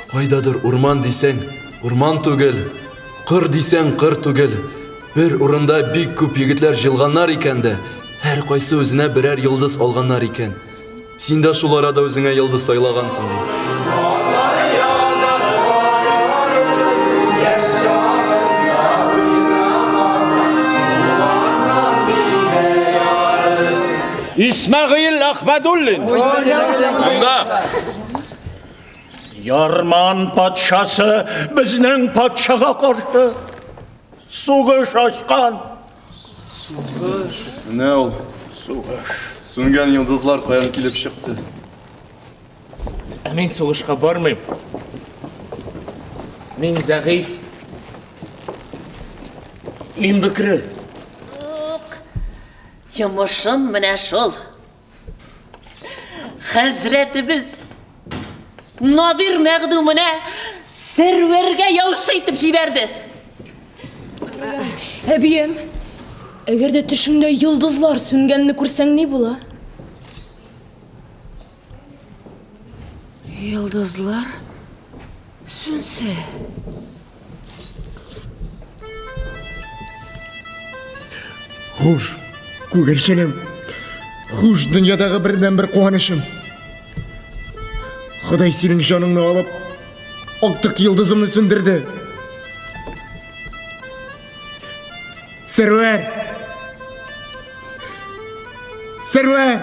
Кайдадыр урман дисең, урман түгел, кыр дисең, кыр түгел. Бер урында бик күп егетләр җылганнар икән дә, һәр кайсы үзенә берәр йолдыз алганнар икән. Син дә шул арада үзеңә йолдыз сайлагансың. İsmail Ahmedullin. Монда Yarman patşası bizning patşaga qarşı sug'ish ochgan. ne ol? Сүнгән йолдызлар каян килеп чыкты? Мен соғышқа бармайм. Мен зағиф. Мен бікірі. Yumuşum mine şol. Hazretimiz Nadir məqdumuna serverge yavşaytıp jiberdi. Әбием, әгерде түшіңде йылдызлар сүнгенні көрсең не бола? Yıldızlar sünse. Хуш, күгершенем. Хуш, дүниядағы бірден бір қуанышым. Құдай сенің жаныңны алып, оқтық йылдызымны сөндірді. Сәрвәр! Сәрвәр!